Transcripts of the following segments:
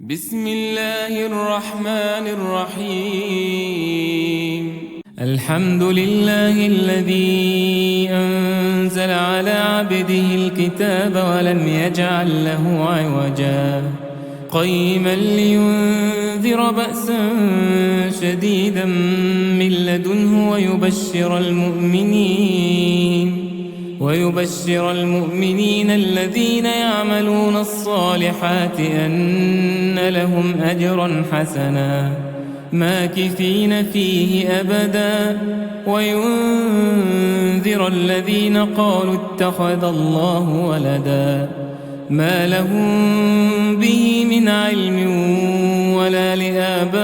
بسم الله الرحمن الرحيم. الحمد لله الذي أنزل على عبده الكتاب ولم يجعل له عوجا قيما لينذر بأسا شديدا من لدنه ويبشر المؤمنين الذين يعملون الصالحات أن لهم أجرا حسنا ماكثين فيه أبدا وينذر الذين قالوا اتخذ الله ولدا ما لهم به من علم ولا لآبائهم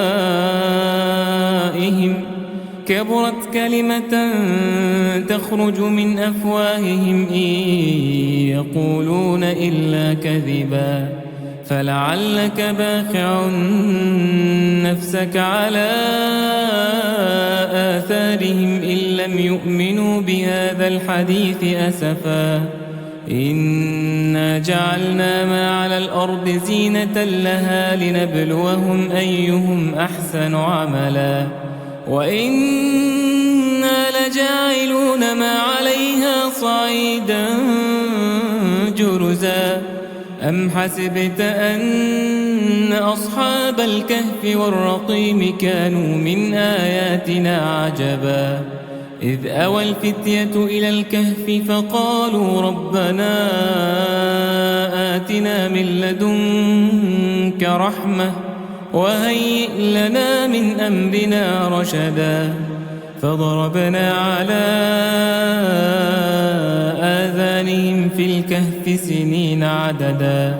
كبرت كلمة تخرج من أفواههم إن يقولون إلا كذبا فلعلك باخع نفسك على آثارهم إن لم يؤمنوا بهذا الحديث أسفا إنا جعلنا ما على الأرض زينة لها لنبلوهم أيهم أحسن عملا وإنا لجاعلون ما عليها صعيدا جرزا أم حسبت أن أصحاب الكهف والرقيم كانوا من آياتنا عجبا إذ أوى الفتية إلى الكهف فقالوا ربنا آتنا من لدنك رحمة وهيئ لنا من أمرنا رشدا فضربنا على آذانهم في الكهف سنين عددا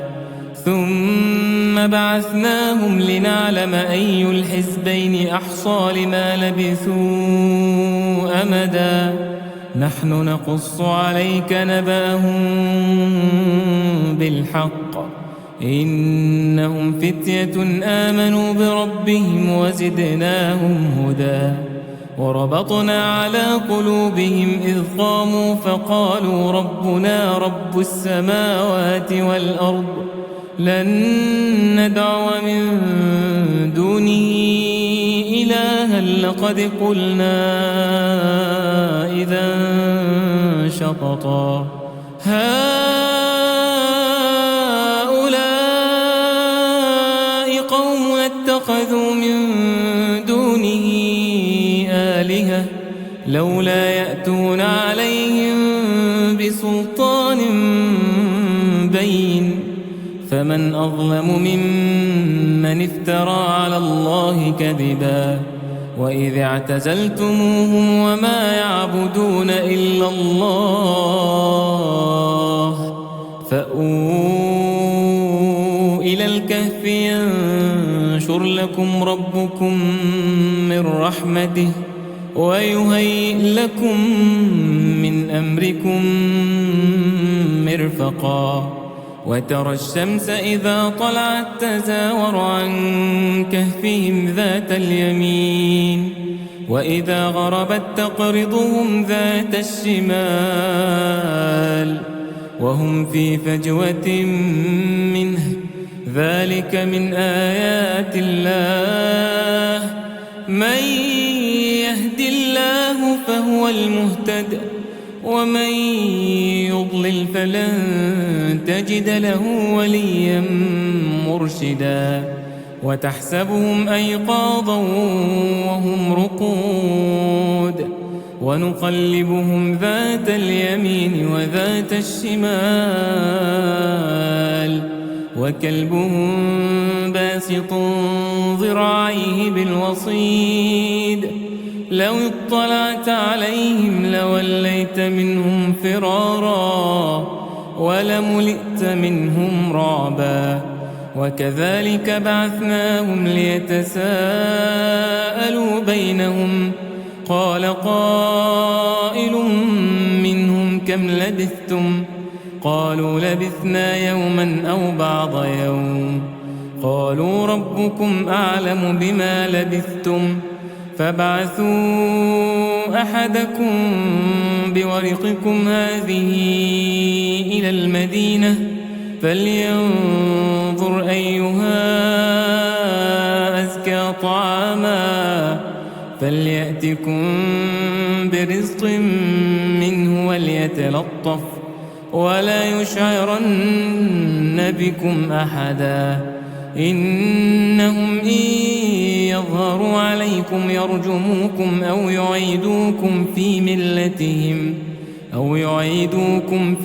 ثم بعثناهم لنعلم أي الحزبين أحصى لما لبثوا أمدا نحن نقص عليك نبأهم بالحق إنهم فتية آمنوا بربهم وزدناهم هدى وربطنا على قلوبهم إذ قاموا فقالوا ربنا رب السماوات والأرض لن ندعو من دونه إلها لقد قلنا إذا شططا هؤلاء قوم اتخذوا من دونه آلهة لولا يأتون عليهم بسلطان بين فمن أظلم ممن افترى على الله كذبا وإذ اعتزلتموهم وما يعبدون إلا الله فأووا إلى الكهف ينشر لكم ربكم من رحمته ويهيئ لكم من أمركم مرفقا وترى الشمس إذا طلعت تزاور عن كهفهم ذات اليمين وإذا غربت تقرضهم ذات الشمال وهم في فجوة منه ذلك من آيات الله من يهد الله فهو المهتد ومن يضلل فلن تجد له وليا مرشدا وتحسبهم أيقاظا وهم رقود ونقلبهم ذات اليمين وذات الشمال وكلبهم باسط ذراعيه بالوصيد لو اطلعت عليهم لوليت منهم فرارا ولملئت منهم رعبا وكذلك بعثناهم ليتساءلوا بينهم قال قائل منهم كم لبثتم قالوا لبثنا يوما أو بعض يوم قالوا ربكم أعلم بما لبثتم فابعثوا أحدكم بورقكم هذه إلى المدينة فلينظر أيها طعاما فليأتكم برزق منه وليتلطف ولا يشعرن بكم أحدا إنهم إن يظهروا عليكم يرجموكم أو يعيدوكم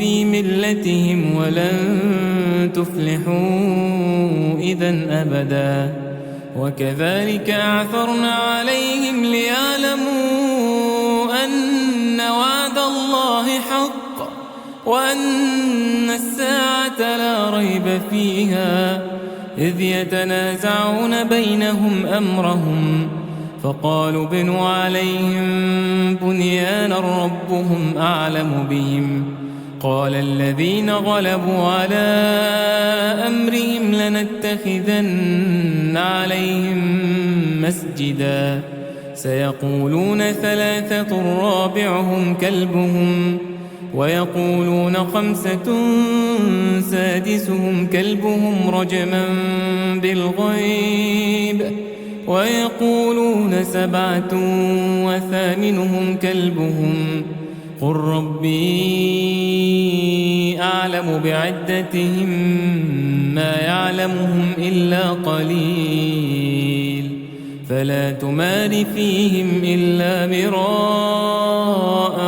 في ملتهم ولن تفلحوا إذن أبدا وكذلك أعثرنا عليهم ليعلموا أن وعد الله حق وأن الساعة لا ريب فيها إذ يتنازعون بينهم أمرهم فقالوا ابنوا عليهم بنيانا ربهم أعلم بهم قال الذين غلبوا على أمرهم لنتخذن عليهم مسجدا سيقولون 3 رابعهم كلبهم ويقولون 5 سادسهم كلبهم رجما بالغيب ويقولون 7 وثامنهم كلبهم قل ربي أعلم بعدتهم ما يعلمهم إلا قليل فلا تمار فيهم إلا مراء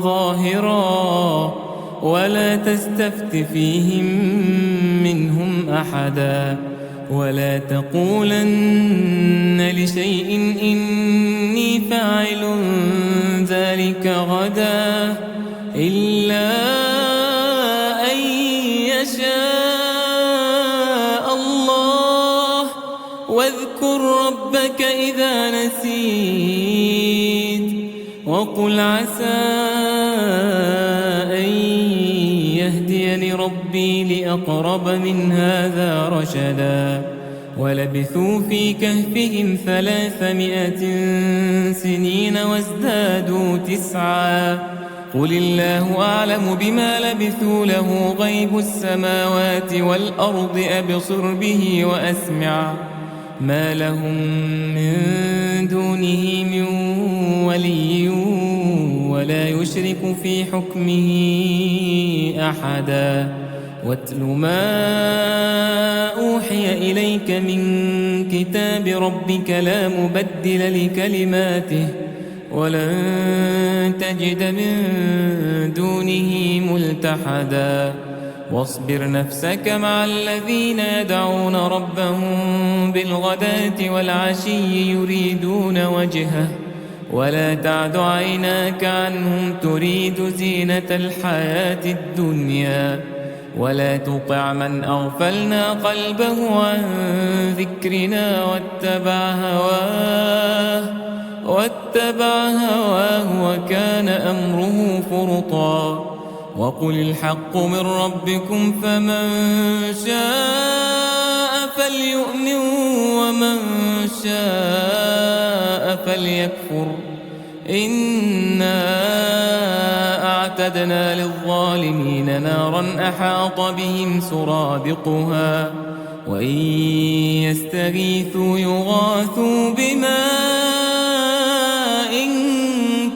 ظاهرا ولا تستفت فيهم منهم أحدا ولا تقولن لشيء إني فاعل ذلك غدا إلا أن يشاء الله واذكر ربك إذا نسيت وقل عسى أن يهديني ربي لأقرب من هذا رشدا ولبثوا في كهفهم 300 سنين وازدادوا 9 قل الله أعلم بما لبثوا له غيب السماوات والأرض أبصر به وأسمع ما لهم من دونه من ولي ولا يشرك في حكمه أحدا واتل ما أوحي إليك من كتاب ربك لا مبدل لكلماته ولن تجد من دونه ملتحدا واصبر نفسك مع الذين يدعون ربهم بالغداة والعشي يريدون وجهه ولا تعد عيناك عنهم تريد زينة الحياة الدنيا ولا تطع من أغفلنا قلبه عن ذكرنا واتبع هواه وكان أمره فرطا وقل الحق من ربكم فمن شاء فليؤمن ومن شاء فليكفر إنا أعتدنا للظالمين نارا أحاط بهم سرادقها وإن يستغيثوا يغاثوا بماء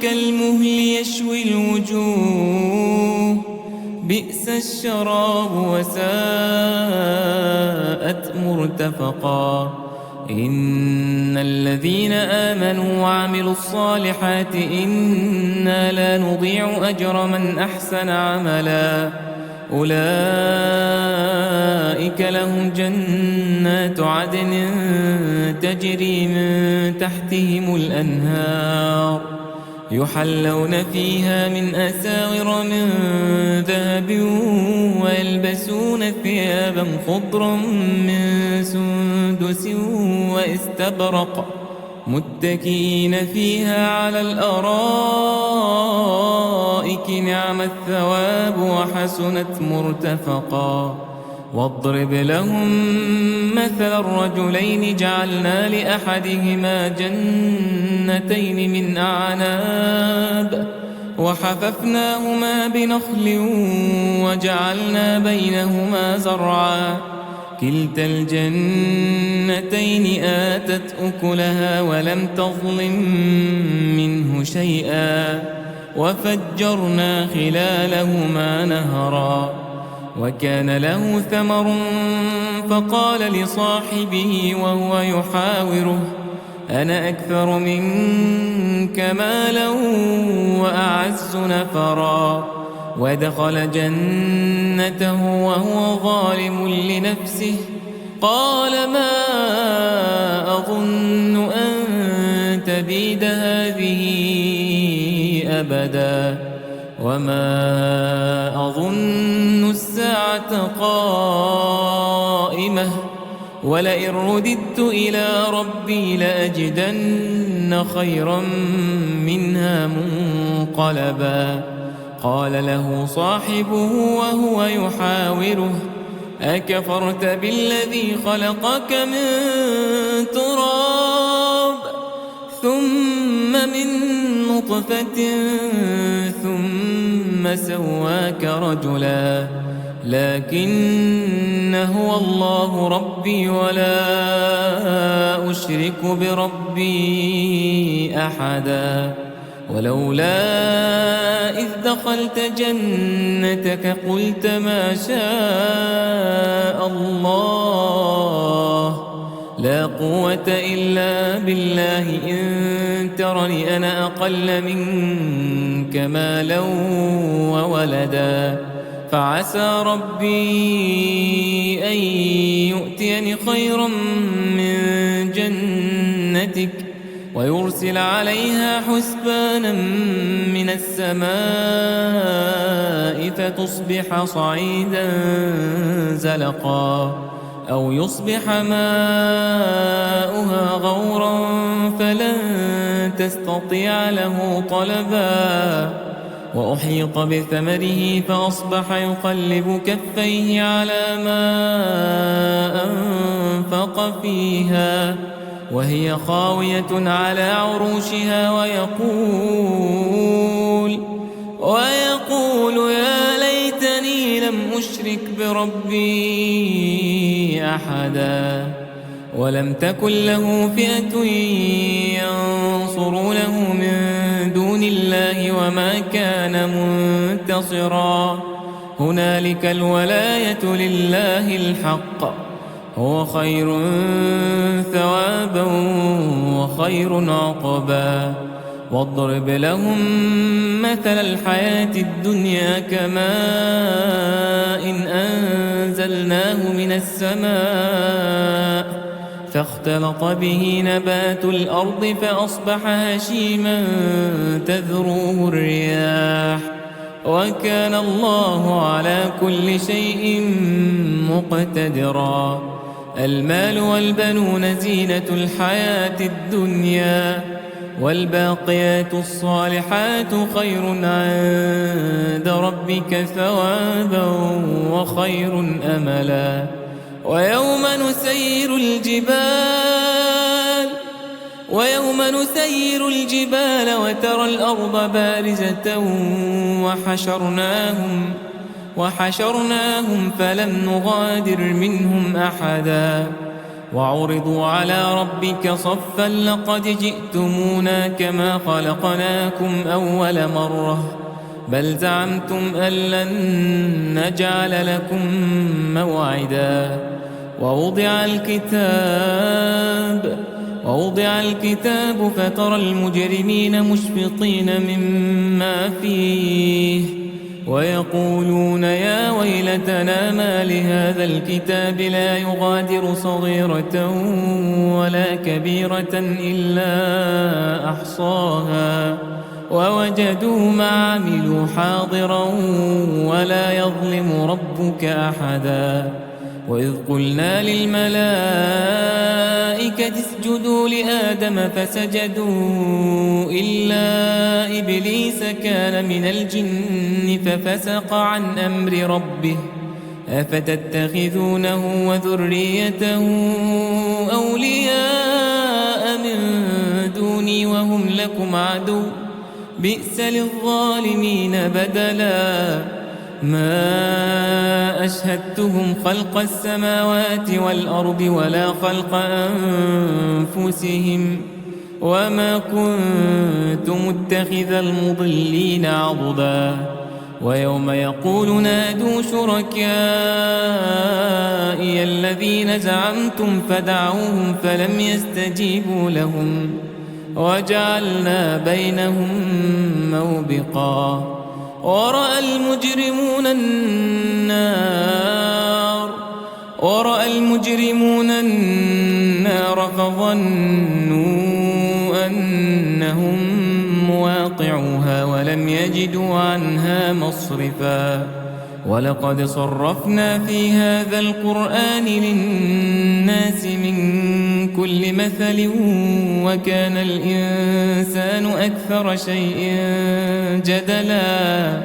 كالمهل يشوي الوجوه بئس الشراب وساءت مرتفقا إن الذين آمنوا وعملوا الصالحات إنا لا نضيع أجر من أحسن عملا أولئك لهم جنات عدن تجري من تحتهم الأنهار يحلون فيها من أساور من ذهب ويلبسون ثيابا خضرا من سندس واستبرق متكئين فيها على الأرائك نعم الثواب وحسنت مرتفقا واضرب لهم مثل الرجلين جعلنا لأحدهما جنتين من أعناب وحففناهما بنخل وجعلنا بينهما زرعا كلتا الجنتين جنتين آتت أكلها ولم تظلم منه شيئا وفجرنا خلالهما نهرا وكان له ثمر فقال لصاحبه وهو يحاوره أنا أكثر منك مالا وأعز نفرا ودخل جنته وهو ظالم لنفسه قال ما أظن أن تبيد هذه أبدا وما أظن الساعة قائمة ولئن رددت إلى ربي لأجدن خيرا منها منقلبا قال له صاحبه وهو يحاوره أكفرت بالذي خلقك من تراب ثم من نطفة ثم سواك رجلا لكن هو الله ربي ولا أشرك بربي أحدا ولولا إذ دخلت جنتك قلت ما شاء الله لا قوة إلا بالله إن ترني أنا أقل منك مالا وولدا فعسى ربي أن يؤتيني خيرا من جنتك ويرسل عليها حسبانا من السماء فتصبح صعيدا زلقا أو يصبح ماؤها غورا فلن تستطيع له طلبا وأحيط بثمره فأصبح يقلب كفيه على ما أنفق فيها وهي خاوية على عروشها ويقول يا ليتني لم أشرك بربي أحدا ولم تكن له فئة ينصرونه من دون الله وما كان منتصرا هنالك الولاية لله الحق هو خير ثوابا وخير عقبا واضرب لهم مثل الحياة الدنيا كماء إن أنزلناه من السماء فاختلط به نبات الأرض فأصبح هشيما تذروه الرياح وكان الله على كل شيء مقتدرا المال والبنون زينة الحياة الدنيا والباقيات الصالحات خير عند ربك ثوابا وخير أملا ويوم نسير الجبال وترى الأرض بارزة وحشرناهم فلم نغادر منهم أحدا وعرضوا على ربك صفا لقد جئتمونا كما خلقناكم أول مرة بل زعمتم أن لن نجعل لكم موعدا ووضع الكتاب فترى المجرمين مشفقين مما فيه ويقولون يا ويلتنا ما لهذا الكتاب لا يغادر صغيرة ولا كبيرة إلا أحصاها ووجدوا ما عملوا حاضرا ولا يظلم ربك أحدا وإذ قلنا للملائكة اسجدوا لآدم فسجدوا إلا إبليس كان من الجن ففسق عن أمر ربه أفتتخذونه وذريته أولياء من دوني وهم لكم عدو بئس للظالمين بدلا ما أشهدتهم خلق السماوات والأرض ولا خلق أنفسهم وما كنت متخذ المضلين عضدا ويوم يقول نادوا شركائي الذين زعمتم فدعوهم فلم يستجيبوا لهم وجعلنا بينهم موبقا ورأى المجرمون النار فظنوا أنهم مواقعوها ولم يجدوا عنها مصرفا ولقد صرفنا في هذا القرآن للناس من كل مثل وكان الإنسان أكثر شيء جدلا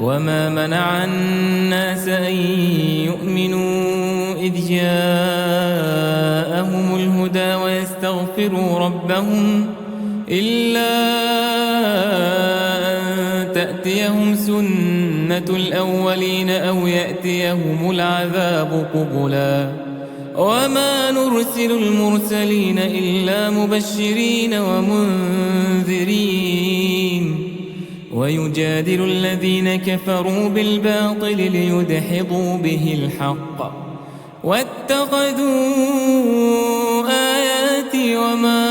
وما منع الناس أن يؤمنوا إذ جاءهم الهدى ويستغفروا ربهم إلا أن تأتيهم سنة الأولين أو يأتيهم العذاب قبلا وما نرسل المرسلين إلا مبشرين ومنذرين ويجادل الذين كفروا بالباطل ليدحضوا به الحق واتخذوا آياتي وما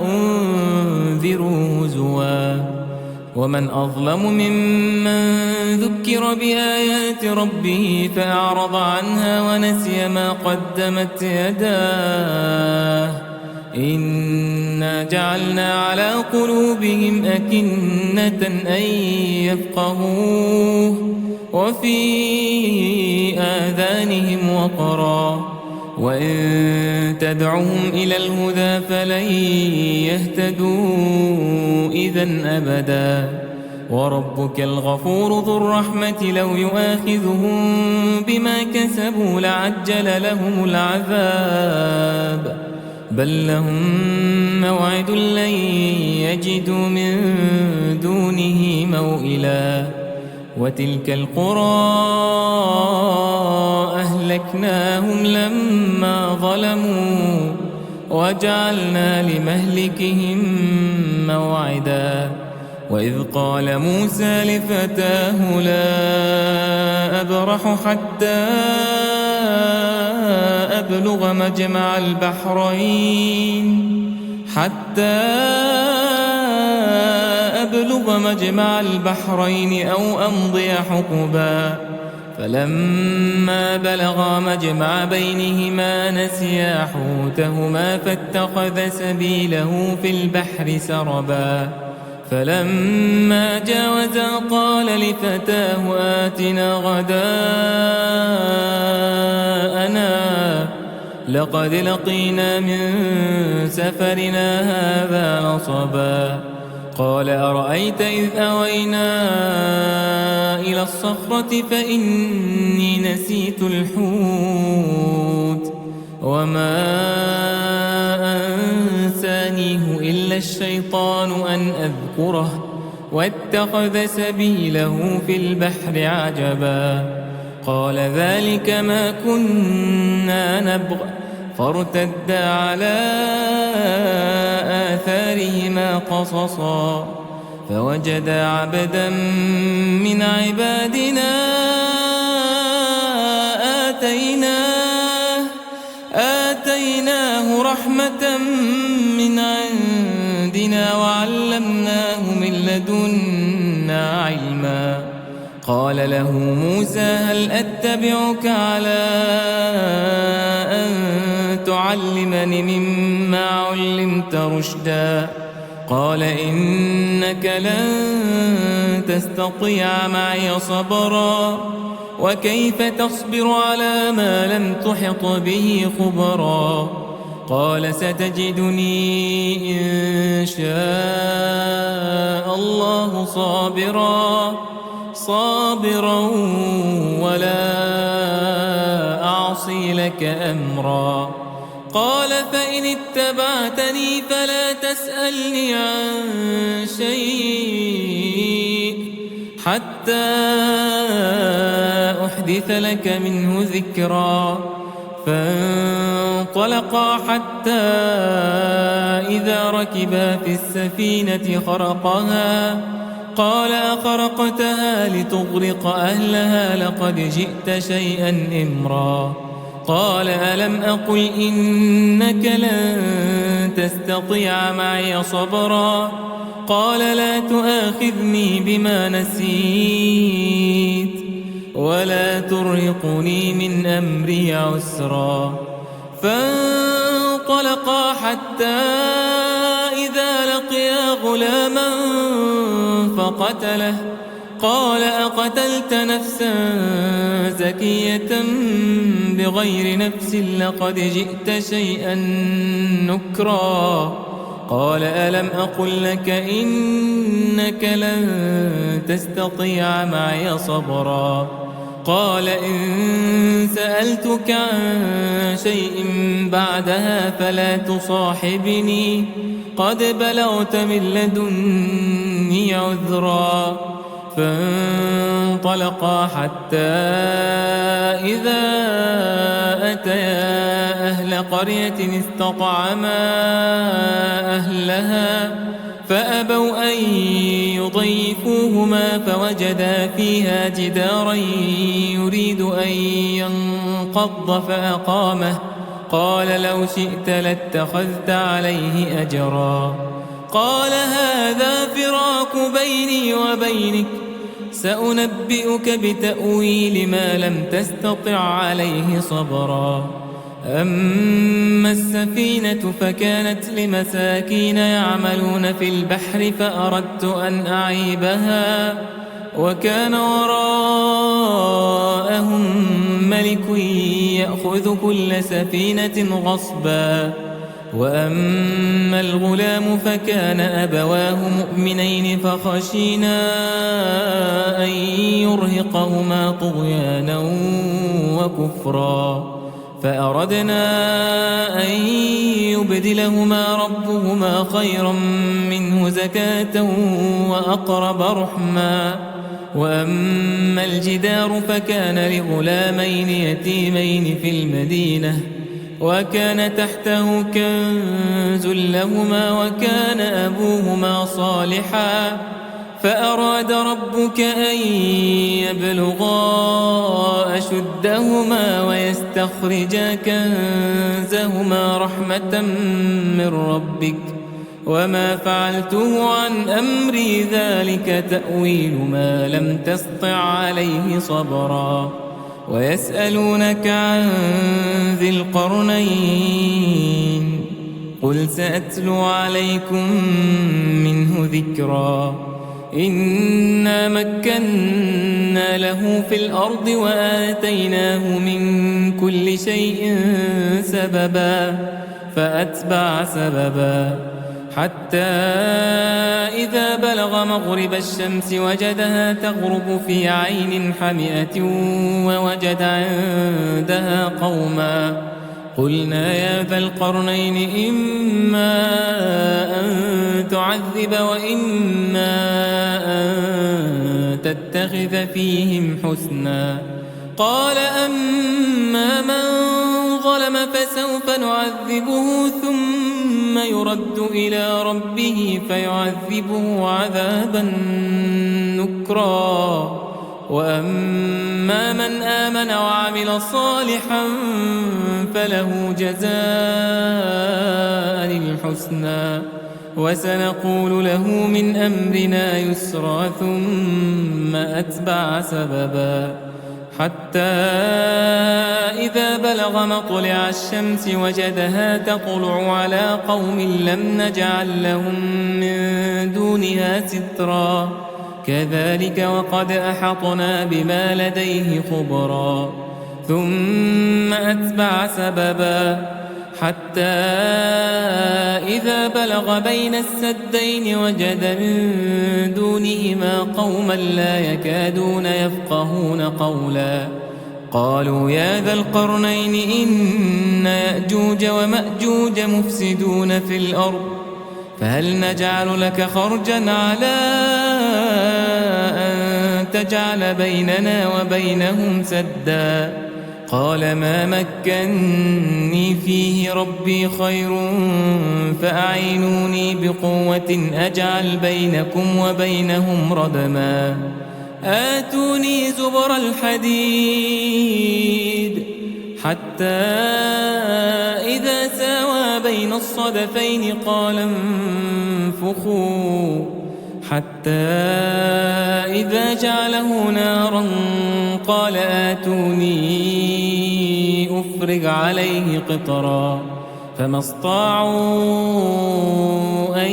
أنذروا هزوا ومن أظلم ممن ذكر بآيات ربه فأعرض عنها ونسي ما قدمت يداه إنا جعلنا على قلوبهم أكنة أن يفقهوه وفي آذانهم وقرا وإن تدعهم إلى الهدى فلن يهتدوا إذن أبدا وربك الغفور ذو الرحمة لو يؤاخذهم بما كسبوا لعجل لهم العذاب بل لهم موعد لن يجدوا من دونه موئلا وتلك القرى أهلكناهم لما ظلموا وجعلنا لمهلكهم موعدا وإذ قال موسى لفتاه لا أبرح حتى أبلغ مجمع البحرين أو أمضي حقبا فلما بلغا مجمع بينهما نسيا حوتهما فاتخذ سبيله في البحر سربا فلما جاوزا قال لفتاه آتنا غداءنا لقد لقينا من سفرنا هذا نصبا قال أرأيت إذ أوينا إلى الصخرة فإني نسيت الحوت وما أنسانيه إلا الشيطان أن أذكره واتخذ سبيله في البحر عجبا قال ذلك ما كنا نبغ فارتدا على آثارهما قصصا فوجدا عبدا من عبادنا آتيناه رحمة من عندنا وعلمناه من لدنا علما قال له موسى هل أتبعك على أن تعلمني مما علمت رشدا قال إنك لن تستطيع معي صبرا وكيف تصبر على ما لم تحط به خبرا قال ستجدني إن شاء الله صابرا ولا أعصي لك أمرا قال فإن اتبعتني فلا تسألني عن شيء حتى أحدث لك منه ذكرا. فانطلقا حتى إذا ركبا في السفينة خرقها قال أخرقتها لتغرق أهلها لقد جئت شيئا إمرا. قال ألم أقل إنك لن تستطيع معي صبرا. قال لا تؤاخذني بما نسيت ولا ترهقني من أمري عسرا. فانطلقا حتى إذا لقيا غلاما فقتله. قال أقتلت نفسا زكية بغير نفس لقد جئت شيئا نكرا. قال ألم أقل لك إنك لن تستطيع معي صبرا. قال إن سألتك عن شيء بعدها فلا تصاحبني قد بلغت من لدني عذرا. فانطلقا حتى إذا أتيا أهل قرية استطعما أهلها فأبوا أن يضيفوهما فوجدا فيها جدارا يريد أن ينقض فأقامه. قال لو شئت لاتخذت عليه أجرا. قال هذا فراق بيني وبينك سأنبئك بتأويل ما لم تستطع عليه صبرا. أما السفينة فكانت لمساكين يعملون في البحر فأردت أن أعيبها وكان وراءهم ملك يأخذ كل سفينة غصبا. وأما الغلام فكان أبواه مؤمنين فخشينا أن يرهقهما طغيانا وكفرا. فأردنا أن يبدلهما ربهما خيرا منه زكاة وأقرب رحما. وأما الجدار فكان لغلامين يتيمين في المدينة وكان تحته كنز لهما وكان أبوهما صالحا. فأراد ربك أن يبلغا أشدهما ويستخرجا كنزهما رحمة من ربك وما فعلته عن أمري ذلك تأويل ما لم تسطع عليه صبرا. ويسألونك عن ذي القرنين قل سأتلو عليكم منه ذكرا. إنا مكنا له في الأرض وآتيناه من كل شيء سببا فأتبع سببا حتى إذا بلغ مغرب الشمس وجدها تغرب في عين حمئة ووجد عندها قوما. قلنا يا ذا القرنين إما أن تعذب وإما أن تتخذ فيهم حسنا. قال أما من ظلم فسوف نعذبه ثم يرد إلى ربه فيعذبه عذابا نكرا. وأما من آمن وعمل صالحا فله جزاء الحسنى وسنقول له من أمرنا يسرا. ثم أتبع سببا حتى إذا بلغ مطلع الشمس وجدها تطلع على قوم لم نجعل لهم من دونها سترا. كذلك وقد أحطنا بما لديه خبرا. ثم أتبع سببا حتى إذا بلغ بين السدين وجد من دونهما قوما لا يكادون يفقهون قولا. قالوا يا ذا القرنين إن يأجوج ومأجوج مفسدون في الأرض فهل نجعل لك خرجا على أن تجعل بيننا وبينهم سدا قال ما مكني فيه ربي خير فأعينوني بقوة أجعل بينكم وبينهم ردما آتوني زبر الحديد حتى إذا ساوى بين الصدفين قال انفخوا حتى إذا جعله نارا قال آتوني أفرغ عليه قطرا فما استطاعوا أن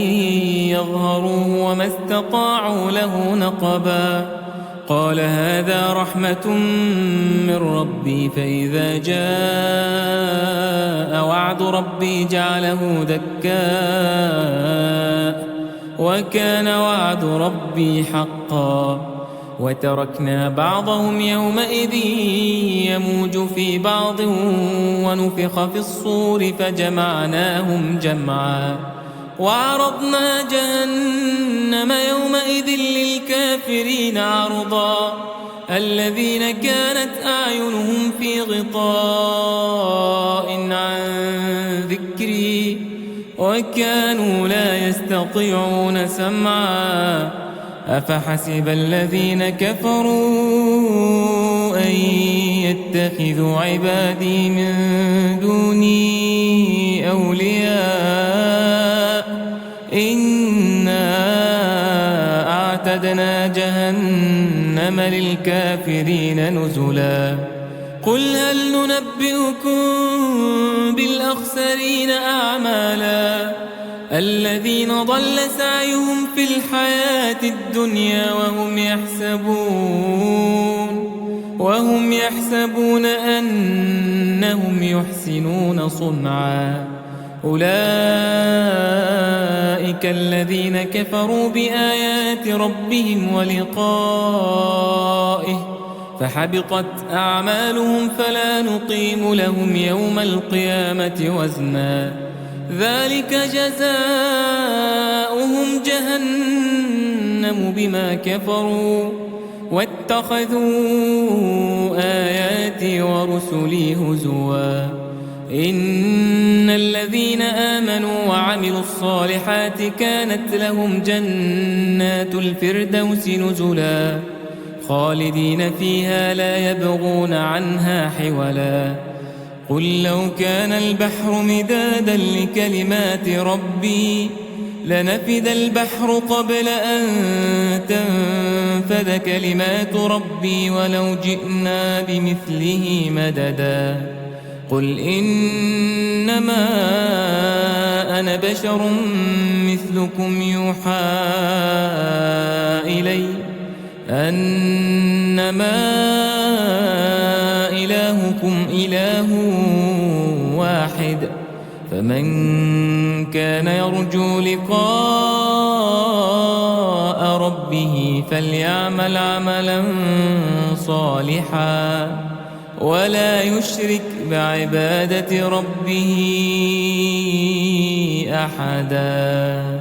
يظهروه وما استطاعوا له نقبا قال هذا رحمة من ربي فإذا جاء وعد ربي جعله دكاء وكان وعد ربي حقا وتركنا بعضهم يومئذ يموج في بعض ونفخ في الصور فجمعناهم جمعا وعرضنا جهنم يومئذ للكافرين عرضا الذين كانت أعينهم في غطاء عن ذكري وكانوا لا يستطيعون سمعا أفحسب الذين كفروا أن يتخذوا عبادي من دوني أولياء إنا أعتدنا جهنم للكافرين نزلا قل هل ننبئكم بالأخسرين أعمالا الذين ضل سعيهم في الحياة الدنيا وهم يحسبون أنهم يحسنون صنعا أولئك الذين كفروا بآيات ربهم ولقائه فحبطت أعمالهم فلا نقيم لهم يوم القيامة وزنا ذلك جزاؤهم جهنم بما كفروا واتخذوا آياتي ورسلي هزوا إن الذين آمنوا وعملوا الصالحات كانت لهم جنات الفردوس نزلا خالدين فيها لا يبغون عنها حولا قل لو كان البحر مدادا لكلمات ربي لنفد البحر قبل أن تنفد كلمات ربي ولو جئنا بمثله مددا قل إنما أنا بشر مثلكم يوحى إلي أنما إلهكم إله واحد فمن كان يرجو لقاء ربه فليعمل عملا صالحا ولا يشرك بعبادة ربه أحدا.